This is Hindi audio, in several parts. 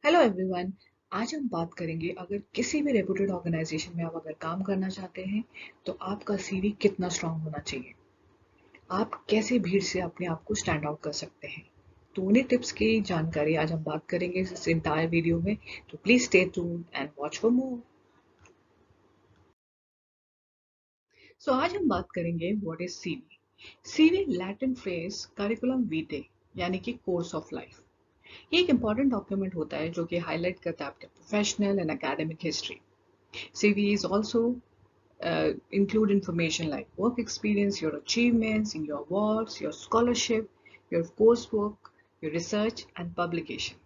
Hello everyone. आज हम बात करेंगे अगर किसी भी रेपुटेड ऑर्गेनाइजेशन में आप अगर काम करना चाहते हैं तो आपका सीवी कितना स्ट्रांग होना चाहिए। आप कैसे भीड़ से अपने आप को स्टैंड आउट कर सकते हैं। तो उन्हीं टिप्स की जानकारी आज हम बात करेंगे इस इंटायर वीडियो में। तो please stay tuned and watch for more. So आज हम बात करेंगे what is CV. CV Latin phrase curriculum vitae यानी कि कोर्स ऑफ लाइफ। ये एक इंपॉर्टेंट डॉक्यूमेंट होता है जो कि हाईलाइट करता है आपके professional and academic history. CV is also include information like work experience, your achievements in your awards, your scholarship, your coursework, your research and publication.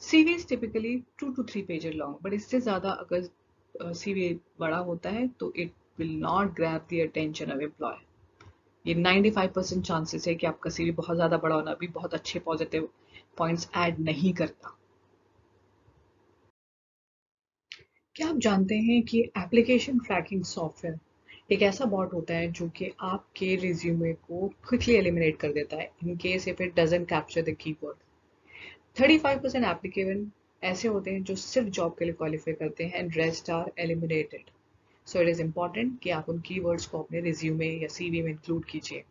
CV is typically 2 to 3 pages long, but इससे ज़्यादा अगर CV बड़ा होता है तो it will not grab the attention of employer. ये 95% चांसेस है कि आपका CV बहुत ज़्यादा बड़ा होना भी बहुत अच्छे पॉजिटिव पॉइंट्स ऐड नहीं करता। क्या आप जानते हैं कि एप्लीकेशन ट्रैकिंग सॉफ्टवेयर एक ऐसा बॉट होता है जो कि आपके रिज्यूमे को क्विकली एलिमिनेट कर देता है in case if it doesn't capture the keyword. 35% application ऐसे होते हैं जो सिर्फ जॉब के लिए क्वालिफाई करते हैं and rest are eliminated. So it is important कि आप उन कीवर्ड्स को अपने रिज्यूमे या सीवी में इंक्लूड कीजिए।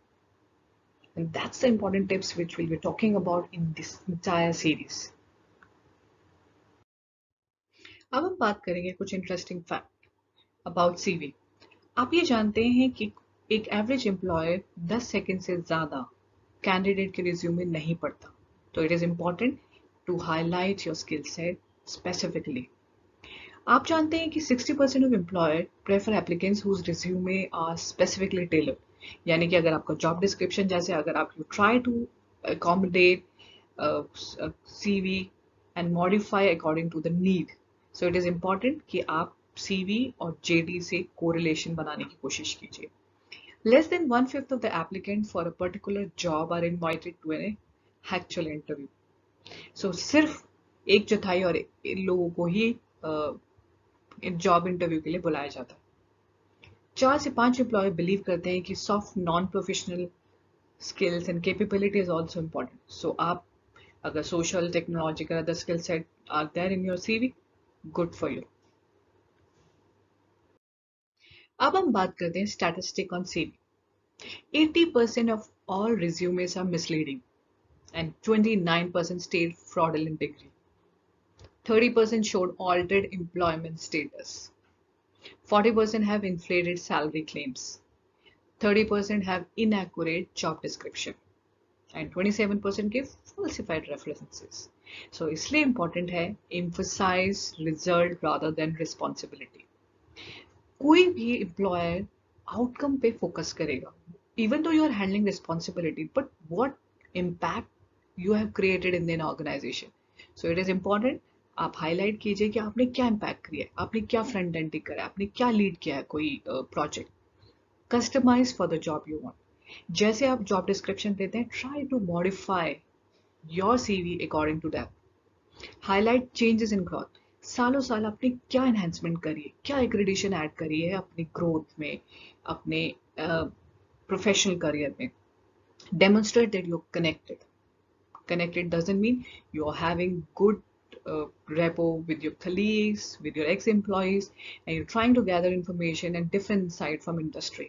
And that's the important tips which will be talking about in this entire series. अब हम बात करेंगे कुछ इंटरेस्टिंग फैक्ट अबाउट सीवी। आप ये जानते हैं कि एक एवरेज एम्प्लॉयर 10 सेकंड से ज़्यादा कैंडिडेट के रिज्यूमे नहीं पढ़ता। तो it is important to highlight your skill set specifically. आप जानते हैं कि 60% of employer prefer applicants whose resume are specifically tailored. यानी कि अगर आपका जॉब डिस्क्रिप्शन जैसे अगर आप you try to accommodate CV and modify according to the need. So it is important कि आप CV और JD से correlation बनाने की कोशिश कीजिए। Less than 1/5 of the applicant for a particular job are invited to an actual interview. So सिर्फ एक चौथाई और लोगों को ही जॉब इंटरव्यू के लिए बुलाया जाता है। 4 से 5 एम्प्लॉय बिलीव करते हैं कि soft non professional skills and capability is also important. So आप अगर social, technological, other skill set are there in your CV, good for you. अब हम बात करते हैं statistic on CV. 80% of all resumes are misleading and 29% state fraudulent degree. 30% showed altered employment status. 40% have inflated salary claims. 30% have inaccurate job description. And 27% के falsified references. So इसलिए important है emphasize result rather than responsibility. कोई भी employer outcome पे focus करेगा even though you are handling responsibility, but what impact you have created in an organization. So it is important आप हाईलाइट कीजिए कि आपने क्या इम्पैक्ट किया है, आपने क्या फ्रंट एंड करा है, आपने क्या लीड किया है कोई project. Customize for the job you want. जैसे आप जॉब डिस्क्रिप्शन देते हैं, try to modify your CV according to that. Highlight changes in growth. सालों साल आपने क्या एनहेंसमेंट करी है, क्या एक्रेडिशन ऐड करी है अपनी ग्रोथ में, अपने प्रोफेशनल करियर में। Demonstrate that you connected. Connected doesn't mean you're having good repo with your colleagues, with your ex-employees, and you're trying to gather information and different insight from industry.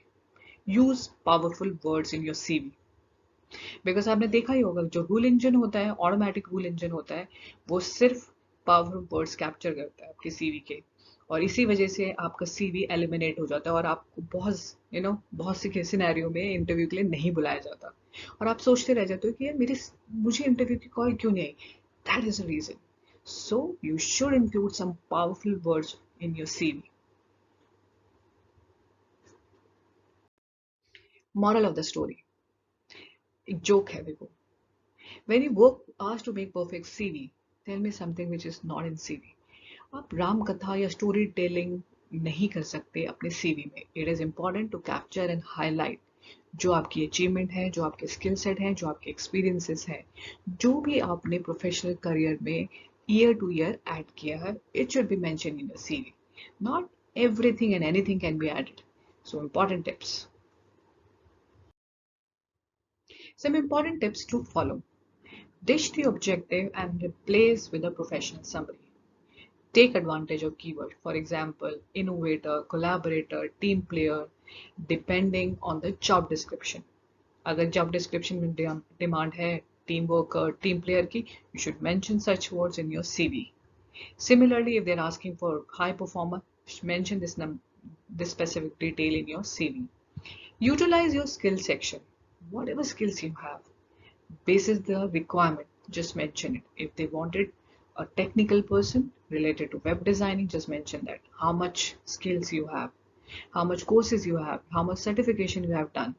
Use powerful words in your CV. Because आपने देखा ही होगा जो रूल इंजन होता है, ऑटोमेटिक रूल इंजन होता है, वो सिर्फ पावरफुल वर्ड्स कैप्चर करता है आपके सीवी के। और इसी वजह से आपका सीवी एलिमिनेट हो जाता है और आपको बहुत सी सिनेरियो में इंटरव्यू के लिए नहीं बुलाया जाता। और आप सोचते रह जाते हो कि यार मेरे मुझे इंटरव्यू की कॉल क्यों नहीं आई। That is a reason. So you should include some powerful words in your CV. Moral of the story, एक जोक है देखो। When you work asked to make perfect CV, tell me something which is not in CV. आप राम कथा या स्टोरी टेलिंग नहीं कर सकते अपने सीवी में। It is important to capture and highlight जो आपकी अचीवमेंट है, जो आपके स्किल सेट हैं, जो आपके एक्सपीरियंसेस हैं, जो भी आपने प्रोफेशनल करियर में ईयर टू ईयर ऐड किया है, it should be mention in your CV. Not everything and anything can be added. So important tips, some important tips to follow. Dish the objective and replace with a professional summary. Take advantage of keyword. For example, innovator, collaborator, team player, depending on the job description. अगर job description में demand है team worker, team player की, you should mention such words in your CV. Similarly, if they're asking for high performer, mention this specific detail in your CV. Utilize your skill section. Whatever skills you have, basis the requirement, just mention it. If they wanted a technical person related to web designing, just mention that. How much skills you have, how much courses you have, how much certification you have done.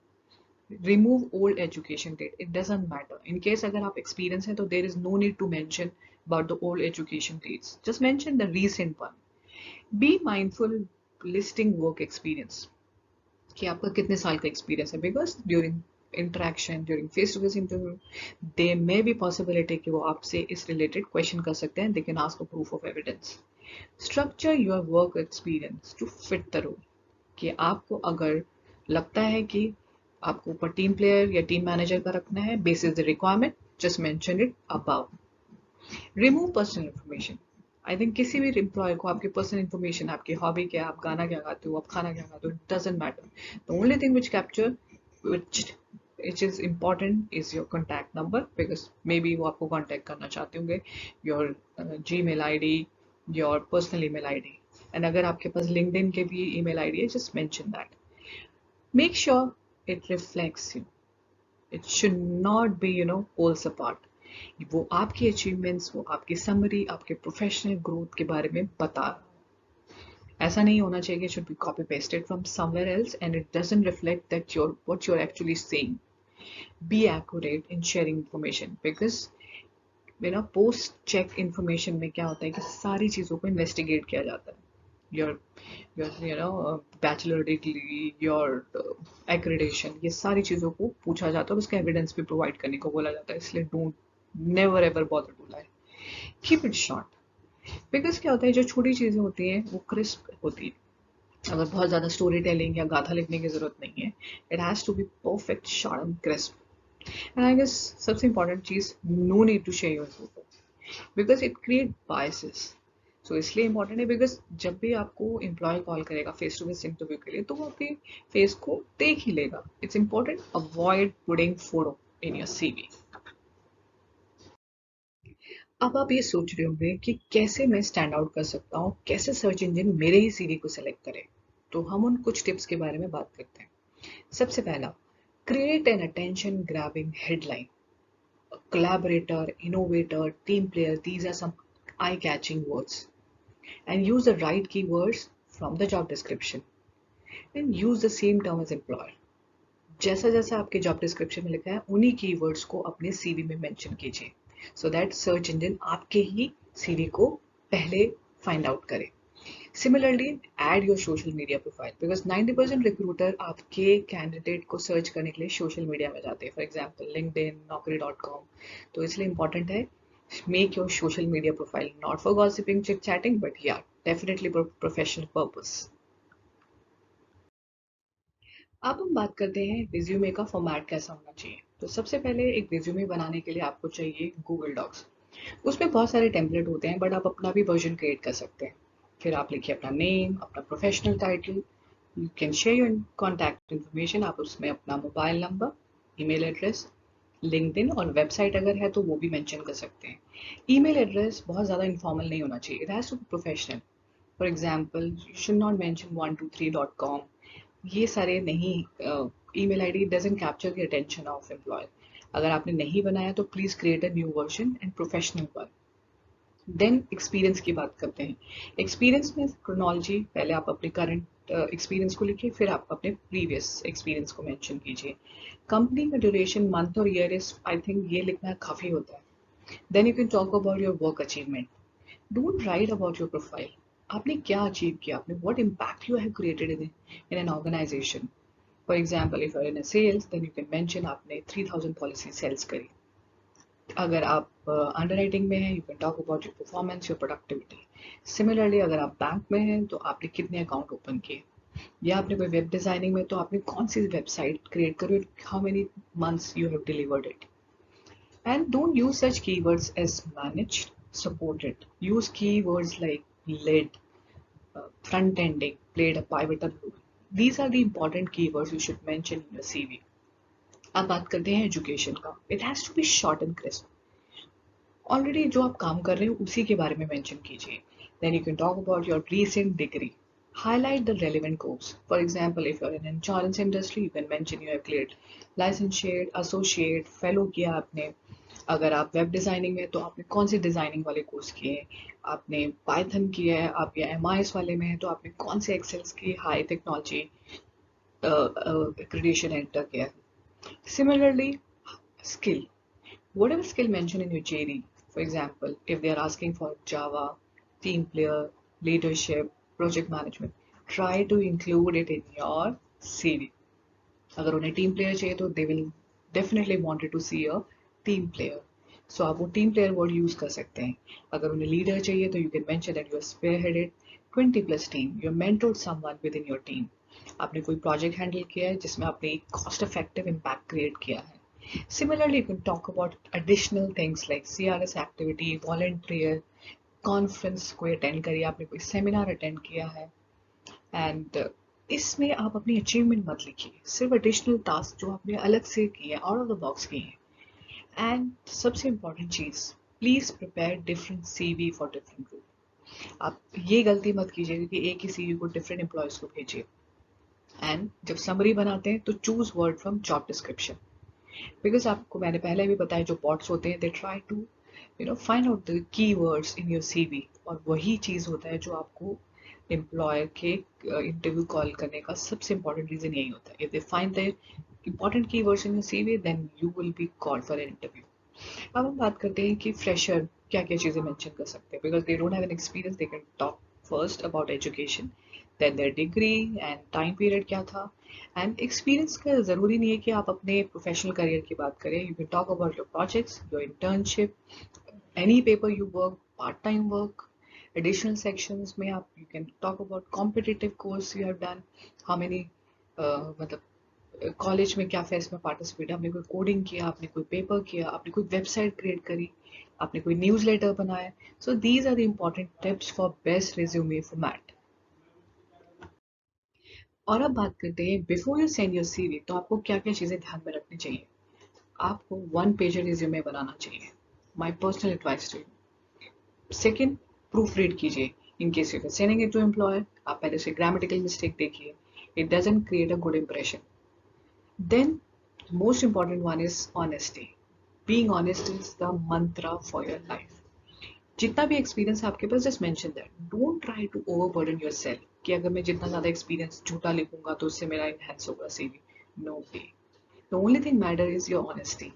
Remove old education date. It doesn't matter. In case अगर आप experience है तो there is no need to mention about the old education dates. Just mention the recent one. Be mindful listing work experience. कि आपका कितने साल का एक्सपीरियंस है because during interaction during face to face interview they may be possibility कि वो आपसे इस रिलेटेड क्वेश्चन कर सकते हैं they can ask for proof of evidence structure your work experience to fit the role कि आपको अगर लगता है कि आपको ऊपर टीम प्लेयर या टीम मैनेजर का रखना है basis the requirement just mention it above remove personal information I think किसी भी एम्प्लॉय को आपकी पर्सनल इन्फॉर्मेशन आपकी हॉबी क्या है आप गाना क्या गाते हो आप खाना क्या गाते हो it doesn't matter the only thing which capture which is important is your contact number because maybe वो आपको contact करना चाहते होंगे your Gmail ID your personal email ID and अगर आपके पास LinkedIn के भी email ID है just mention that make sure it reflects you it should not be poles apart वो आपकी अचीवमेंट्स वो आपकी समरी आपके प्रोफेशनल ग्रोथ के बारे में बता ऐसा नहीं होना चाहिए कि should be copy pasted from somewhere else and it doesn't reflect that what you're actually saying be accurate in sharing information because post check information में क्या होता है कि सारी चीजों को इन्वेस्टिगेट किया जाता है your bachelor degree your accreditation ये सारी चीजों को पूछा जाता है उसका एविडेंस भी प्रोवाइड करने को बोला जाता है इसलिए don't never ever bother to lie keep it short because क्या होता है जो छोटी चीजें होती हैं वो क्रिस्प होती है अगर बहुत ज्यादा स्टोरी टेलिंग या गाथा लिखने की जरूरत नहीं है it has to be perfect short and crisp and I guess सबसे इंपॉर्टेंट चीज no need to share your photo because it create biases so इसलिए इंपॉर्टेंट है बिकॉज जब भी आपको एम्प्लॉय कॉल करेगा फेस टू फेस इंटरव्यू के लिए तो वो आपके फेस को देख ही लेगा it's important avoid putting photo in your CV अब आप ये सोच रहे होंगे कि कैसे मैं स्टैंड आउट कर सकता हूँ कैसे सर्च इंजन मेरे ही सीवी को सिलेक्ट करे तो हम उन कुछ टिप्स के बारे में बात करते हैं सबसे पहला create an attention grabbing headline collaborator innovator team player these are some eye catching words and use the right keywords from the job description and use the same term as employer जैसा जैसा आपके जॉब डिस्क्रिप्शन में लिखा है उन्हीं कीवर्ड्स को अपने सीवी में मेंशन कीजिए सो दैट सर्च इंजन आपके ही सीवी को पहले फाइंड आउट करे similarly add your social media profile because 90% recruiter आपके कैंडिडेट को सर्च करने के लिए सोशल मीडिया में जाते हैं फॉर एग्जाम्पल लिंक्डइन naukri.com तो इसलिए इंपॉर्टेंट है make your social media profile not for gossiping chit chatting but या डेफिनेटली फॉर प्रोफेशनल पर्पस अब हम बात करते हैं रिज्यूमे का फॉर्मेट कैसा होना चाहिए तो सबसे पहले एक रिज्यूमे बनाने के लिए आपको चाहिए गूगल डॉक्स उसमें बहुत सारे टेम्पलेट होते हैं बट आप अपना भी वर्जन क्रिएट कर सकते हैं फिर आप लिखिए अपना नेम अपना professional title you can share your contact information आप उसमें अपना mobile number email address LinkedIn और वेबसाइट अगर है तो वो भी मेंशन कर सकते हैं ईमेल एड्रेस बहुत ज़्यादा इनफॉर्मल नहीं होना चाहिए it has to be professional for example you should not mention 123.com ये सारे नहीं email ID doesn't capture the attention of employ अगर आपने नहीं बनाया तो please create a new version and professional one then experience की बात करते हैं एक्सपीरियंस में क्रोनोलॉजी पहले आप अपने करंट एक्सपीरियंस को लिखिए फिर आप अपने प्रीवियस एक्सपीरियंस को मेंशन कीजिए कंपनी का ड्यूरेशन मंथ और ईयर इज आई थिंक ये लिखना काफ़ी होता है then you can talk about your work achievement don't write about your profile आपने क्या अचीव किया आपने what impact you have created in an organization for example if you're in a sales then you can mention आपने 3000 पॉलिसी सेल्स करी अगर आप अंडरराइटिंग में हैं you can talk about your performance your productivity similarly अगर आप बैंक में हैं तो आपने कितने अकाउंट ओपन किए या आपने कोई वेब डिजाइनिंग में तो आपने कौन सी वेबसाइट क्रिएट करी how many months you have delivered it And don't use such keywords as managed, supported. Use keywords like led, front ending, played a pivotal role. These are the important keywords you should mention in your CV. अब बात करते हैं एजुकेशन का. It has to be short and crisp. Already जो आप काम कर रहे हो उसी के बारे में मेंशन कीजिए. Then you can talk about your recent degree. Highlight the relevant course. For example, if you're in insurance industry, you can mention you have cleared licensure, associate, fellow किया आपने. अगर आप वेब डिजाइनिंग में तो आपने कौन से डिजाइनिंग वाले कोर्स किए हैं. आपने पाइथन किया है, आप या एमआईएस वाले में है तो आपने कौन से एक्सेल्स की हाई टेक्नोलॉजी accreditation एंटर किया है. Similarly, skill. Whatever skill mentioned in your JD, for example, if they are asking for Java, team player, leadership, project management, try to include it in your CV. अगर उन्हें टीम प्लेयर चाहिए तो they will definitely wanted to see a team player. So आप वो टीम प्लेयर वर्ड यूज कर सकते हैं. अगर उन्हें लीडर चाहिए तो you can mention that you are spearheaded 20 plus team, you mentored someone with in your team. आपने कोई प्रोजेक्ट हैंडल किया है जिसमें आपने एक कॉस्ट इफेक्टिव इम्पैक्ट क्रिएट किया है. Similarly, you can talk about additional things like CRS activity, volunteer, conference कोई attend करिए, आपने कोई seminar attend किया है. एंड इसमें आप अपनी अचीवमेंट मत लिखिए, सिर्फ एडिशनल टास्क जो आपने अलग से किए हैं, आउट ऑफ द बॉक्स किए हैं. एंड सबसे इम्पोर्टेंट चीज, please prepare different CV for different role. आप ये गलती मत कीजिएगा कि एक ही सीवी को डिफरेंट एम्प्लॉयज को भेजिए. एंड जब समरी बनाते हैं तो choose word from job description. Because आपको मैंने पहले भी बताया, जो बॉट्स होते हैं they try to find out the key words in your CV, और वही चीज होता है जो आपको एम्प्लॉयर के इंटरव्यू कॉल करने का सबसे इंपॉर्टेंट रीजन यही होता है. If they find the important key words in your CV then you will be called for an interview. अब हम बात करते हैं कि फ्रेशर क्या क्या चीजें मेंशन कर सकते हैं. Because they don't have an experience, they can talk first about education, then their degree and time period क्या था. एंड एक्सपीरियंस का जरूरी नहीं है कि आप अपने प्रोफेशनल करियर की बात करें. You can talk about your projects, your internship, any paper you work, part-time work, additional sections में आप you can talk about competitive course you have done, how many मतलब कॉलेज में क्या फेस्ट में पार्टिसिपेट, आपने कोई कोडिंग किया, आपने कोई पेपर किया, आपने कोई वेबसाइट क्रिएट करी, आपने कोई न्यूज़लेटर बनाया. So these are the important tips for best resume format. और अब बात करते हैं before you send your CV तो आपको क्या क्या चीज़ें ध्यान में रखनी चाहिए. आपको 1 पेज रिज्यूमे बनाना चाहिए. My personal advice to you. Second, proofread कीजिए. In case you sending it to employer, आप पहले से ग्रामेटिकल मिस्टेक देखिए. It doesn't create a good impression. Then most important one is honesty. Being honest is the mantra for your life. जितना भी एक्सपीरियंस है आपके पास, just mention that. Don't try to overburden yourself कि अगर मैं जितना ज्यादा एक्सपीरियंस झूठा लिखूंगा तो उससे मेरा इनहेंस होगा CV. No way. The only thing matter is your honesty,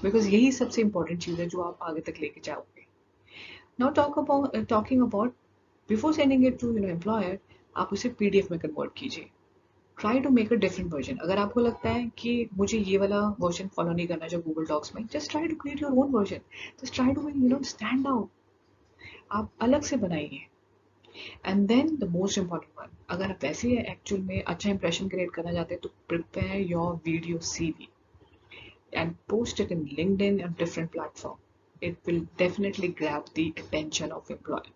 because यही सबसे इंपॉर्टेंट चीज है जो आप आगे तक लेके जाओगे. Now talking about before sending it to employer, आप उसे पीडीएफ में कन्वर्ट कीजिए. Try to make a different version. अगर आपको लगता है कि मुझे ये वाला वर्जन फॉलो नहीं करना जो गूगल डॉक्स में, just try to create your own version. Just try to stand out. आप अलग से बनाइए. And then the most important one, अगर आप वैसे एक्चुअल में अच्छा इंप्रेशन क्रिएट करना चाहते हैं तो prepare your video CV and post it in LinkedIn and different platform. It will definitely grab the attention of employer.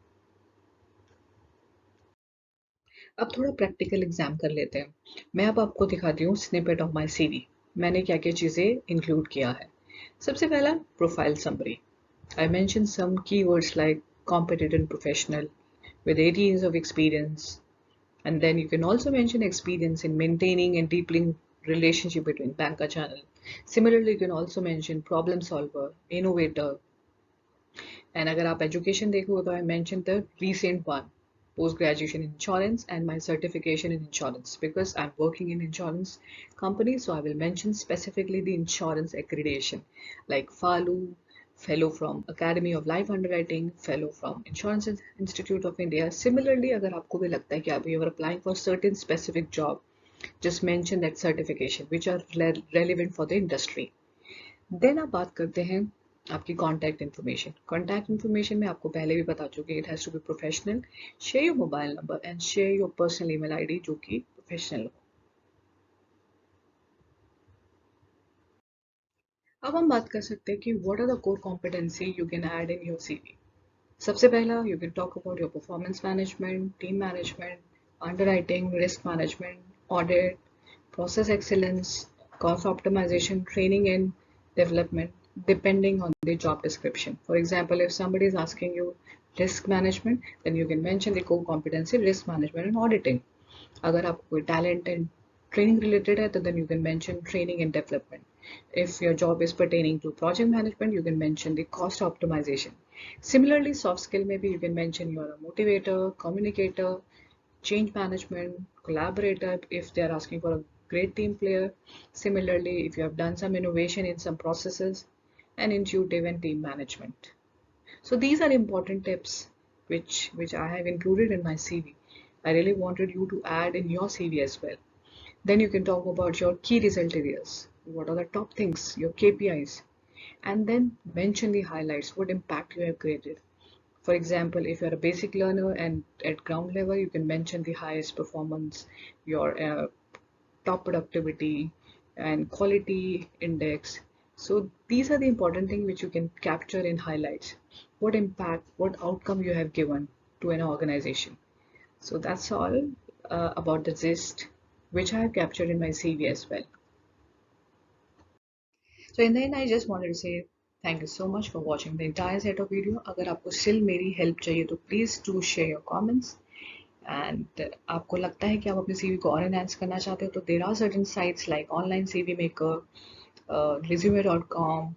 अब थोड़ा प्रैक्टिकल एग्जाम कर लेते हैं. मैं अब आपको दिखाती हूँ स्निपेट ऑफ माय सीवी. मैंने क्या क्या चीज़ें इंक्लूड किया है. सबसे पहला, profile summary. I mentioned some keywords like competent professional with 80 years of experience, and then you can also mention experience in maintaining and deepening relationship between banker channel. Similarly, you can also mention problem solver, innovator. And अगर आप education देखोगे तो I mentioned the recent one, post graduation in insurance and my certification in insurance, because I'm working in insurance company, so I will mention specifically the insurance accreditation like FALU, fellow from Academy of Life Underwriting, fellow from Insurance Institute of India. Similarly, अगर आपको भी लगता है कि आप you are applying for certain specific job, just mention that certification which are relevant for the industry. Then आप बात करते हैं आपकी कॉन्टैक्ट इन्फॉर्मेशन. कॉन्टैक्ट इन्फॉर्मेशन में आपको पहले भी बता चुके, it has to be professional. Share your mobile number and share your personal email ID जो कि प्रोफेशनल हो. अब हम बात कर सकते हैं कि what are the core competency you can add in your CV. सबसे पहला, you can talk about your performance management, team management, underwriting, risk management, audit, process excellence, cost optimization, training and development, depending on the job description. For example, if somebody is asking you risk management, then you can mention the core competency risk management and auditing. अगर आपको कोई talent and training related है, तो then you can mention training and development. If your job is pertaining to project management, you can mention the cost optimization. Similarly, soft skill maybe you can mention you are a motivator, communicator, change management, collaborator if they are asking for a great team player. Similarly, if you have done some innovation in some processes, and intuitive and team management. So these are important tips which I have included in my CV. I really wanted you to add in your CV as well. Then you can talk about your key result areas. What are the top things, your KPIs, and then mention the highlights, what impact you have created. For example, if you're a basic learner and at ground level, you can mention the highest performance, your top productivity, and quality index. So these are the important things which you can capture in highlights. What impact, what outcome you have given to an organization. So that's all about the gist, which I have captured in my CV as well. So in the end, I just wanted to say thank you so much for watching the entire set of video. अगर आपको still मेरी help चाहिए तो please do share your comments. And आपको लगता है कि आप अपने CV को और enhance करना चाहते हो तो there are certain sites like online CV maker, resume.com,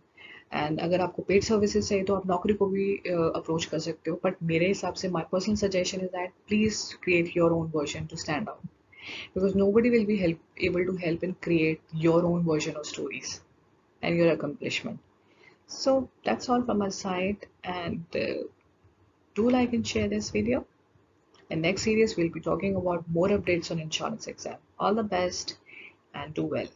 and अगर आपको पेड सर्विसेज चाहिए तो आप नौकरी को भी अप्रोच कर सकते हो, बट मेरे हिसाब से my personal suggestion is that please create your own version two stand out, because nobody will be able to help and create your own version of stories and your accomplishment. So that's all from my side, and do like and share this video. In next series, we'll be talking about more updates on insurance exam. All the best and do well.